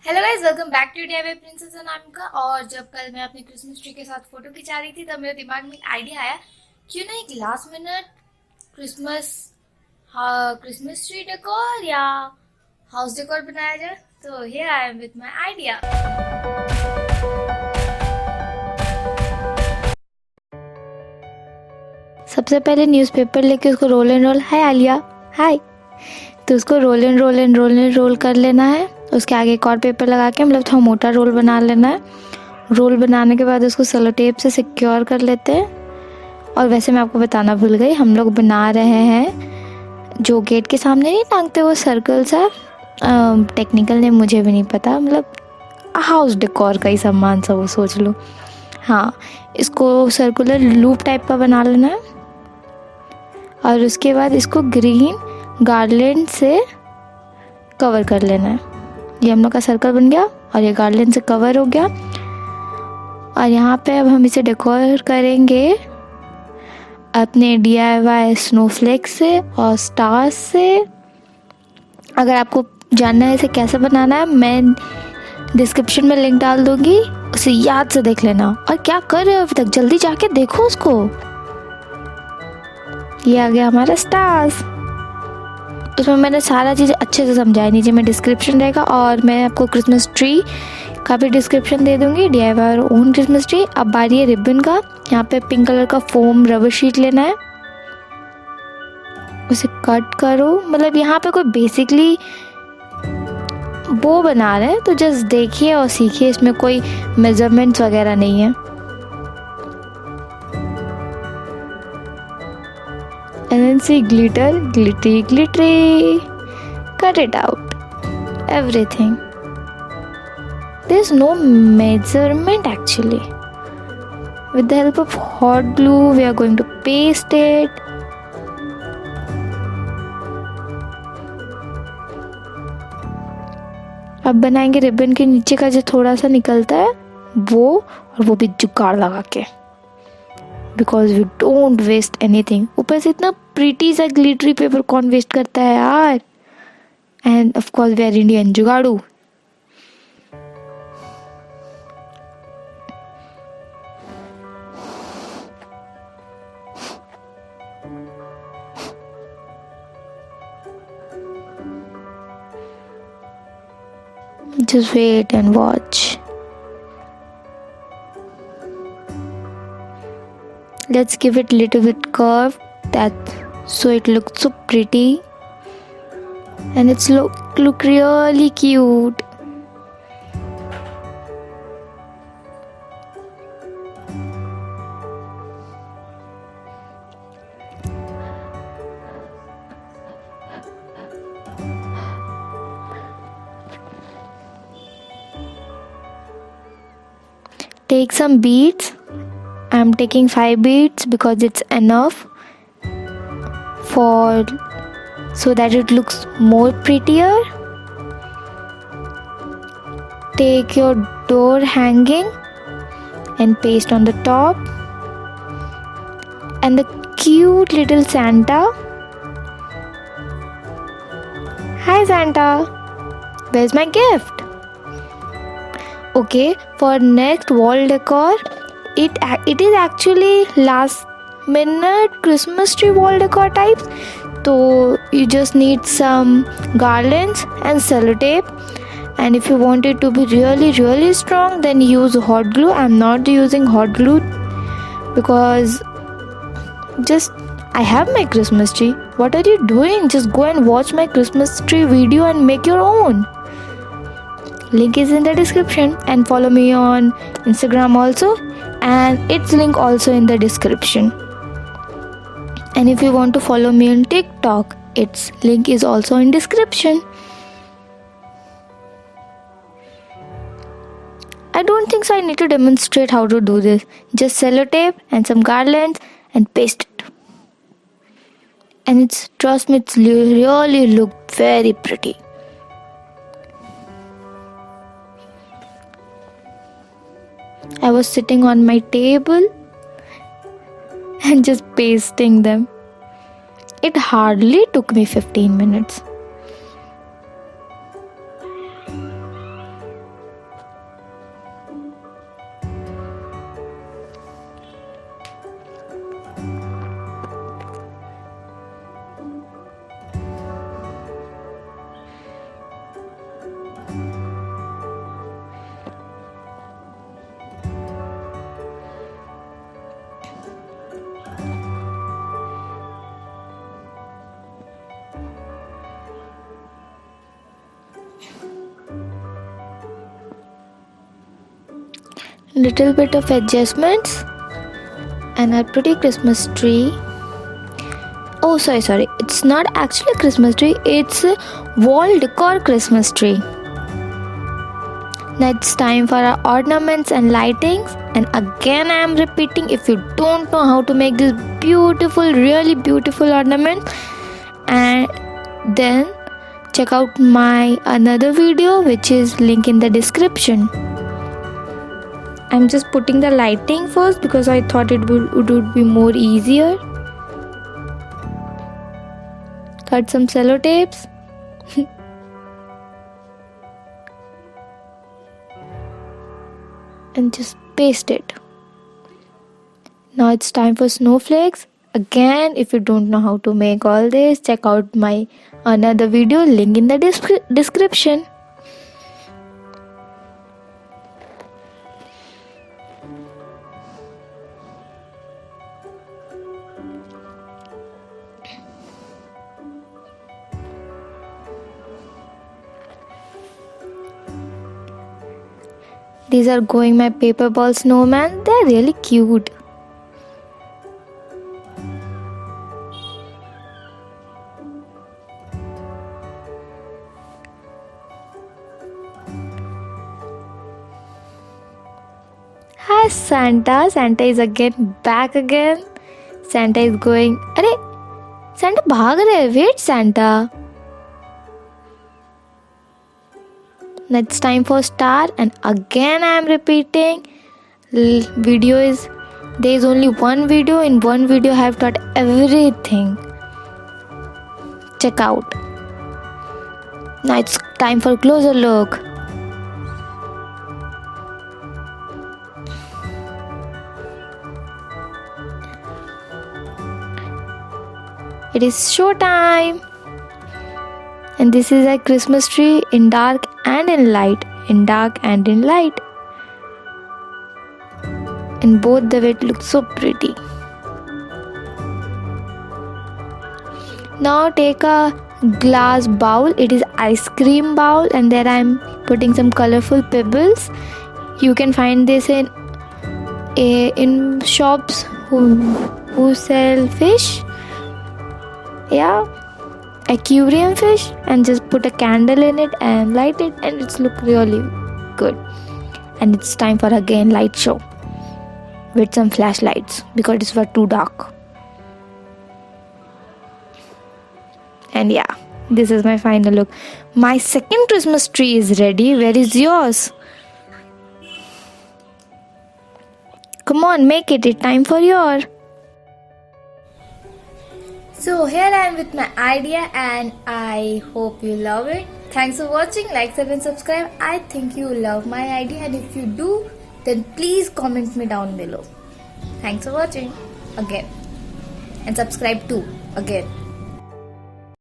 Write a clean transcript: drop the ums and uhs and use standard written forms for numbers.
Hello guys, welcome back to DIY princess Anamika. और जब कल मैं अपनी क्रिसमस ट्री के साथ फोटो खिंचा रही थी तब मेरे दिमाग में एक आइडिया आया, क्यों ना एक last minute Christmas Christmas tree decor या हाउस डेकोर बनाया जाए। तो here I am with my idea. सबसे पहले न्यूज़पेपर लेके उसको roll and roll, hi Alia hi, तो उसको roll and roll and roll and roll कर लेना है। उसके आगे एक और पेपर लगा के मतलब थोड़ा मोटा रोल बना लेना है। रोल बनाने के बाद उसको सेलो टेप से सिक्योर कर लेते हैं। और वैसे मैं आपको बताना भूल गई, हम लोग बना रहे हैं जो गेट के सामने नहीं टांगते वो सर्कल सा, टेक्निकल नेम मुझे भी नहीं पता, मतलब हाउस डेकोर का ही सामान सा वो सोच लो। हाँ, इसको सर्कुलर लूप टाइप का बना लेना है और उसके बाद इसको ग्रीन गार्लैंड से कवर कर लेना है। ये हम लोग का सर्कल बन गया और ये गार्लैंड से कवर हो गया। और यहाँ पे अब हम इसे डेकोर करेंगे अपने DIY स्नोफ्लेक से और स्टार्स से। अगर आपको जानना है इसे कैसे बनाना है, मैं डिस्क्रिप्शन में लिंक डाल दूँगी, उसे याद से देख लेना। और क्या कर रहे हो अभी तक, जल्दी जाके देखो उसको। ये आ गया हमारा स्टार्स। उसमें मैंने सारा चीज़ अच्छे से समझाया, नीचे में डिस्क्रिप्शन रहेगा और मैं आपको क्रिसमस ट्री का भी डिस्क्रिप्शन दे दूँगी, DIY और ओन क्रिसमस ट्री। अब बारी है रिबन का। यहाँ पे पिंक कलर का फोम रबर शीट लेना है, उसे कट करो। मतलब यहाँ पे कोई बेसिकली वो बना रहे हैं तो जस्ट देखिए और सीखिए, इसमें कोई मेजरमेंट्स वगैरह नहीं है। And then see glitter, glittery, glittery. Cut it out. Everything. There's no measurement actually. With the help of hot glue, we are going to paste it. अब बनाएंगे रिबन के नीचे का जो थोड़ा सा निकलता है वो, और वो भी जुगाड़ लगा के, because we don't waste anything. ऊपर से इतना प्रीटी सा ग्लिटरी पेपर कौन वेस्ट करता है यार। And of course we are Indian, जुगाड़ू। Just wait and watch. Let's give it a little bit curve, that so it looks so pretty and it's look really cute. Take some beads. I'm taking 5 beads because it's enough for so that it looks more prettier. Take your door hanging and paste on the top, and the cute little Santa. Hi Santa, where's my gift? Okay, for next wall decor, it is actually last minute Christmas tree wall decor types. So you just need some garlands and sellotape, and if you want it to be really strong, then use hot glue. I'm not using hot glue because just I have my Christmas tree. What are you doing? Just go and watch my Christmas tree video and make your own. Link is in the description, and follow me on Instagram also, and its link also in the description. And if you want to follow me on TikTok, its link is also in description. I don't think so I need to demonstrate how to do this. Just sellotape and some garlands and paste it. And trust me, it's really look very pretty. I was sitting on my table and just pasting them. It hardly took me 15 minutes. little bit of adjustments and our pretty Christmas tree. Oh, sorry, it's not actually a Christmas tree, it's a wall decor Christmas tree. Now it's time for our ornaments and lightings, and again I am repeating, if you don't know how to make this beautiful, really beautiful ornament, and then check out my another video which is link in the description. I'm just putting the lighting first because I thought it would be more easier. Cut some sellotapes. And just paste it. Now it's time for snowflakes. Again, if you don't know how to make all this, check out my another video, link in the description. These are going my paper ball snowman. They're really cute. Hi Santa. Santa is again back again. Santa is going. अरे Santa भाग रहे हैं. Wait Santa. Now it's time for star, and again I am repeating, there is only one video. In one video I have taught everything. Check out. Now it's time for closer look. It is show time. And this is a Christmas tree in dark and in light. In dark and in light. In both the way it looks so pretty. Now take a glass bowl. It is ice cream bowl, and there I am putting some colorful pebbles. You can find this in shops who sell fish. Yeah. Aquarium fish, and just put a candle in it and light it, and it's look really good. And it's time for again light show with some flashlights because it's were too dark. And yeah, this is my final look. My second Christmas tree is ready. Where is yours? Come on, make it. It's time for your. So here I am with my idea, and I hope you love it. Thanks for watching. Like, share and subscribe. I think you love my idea, and if you do, then please comment me down below. Thanks for watching again, and subscribe too again.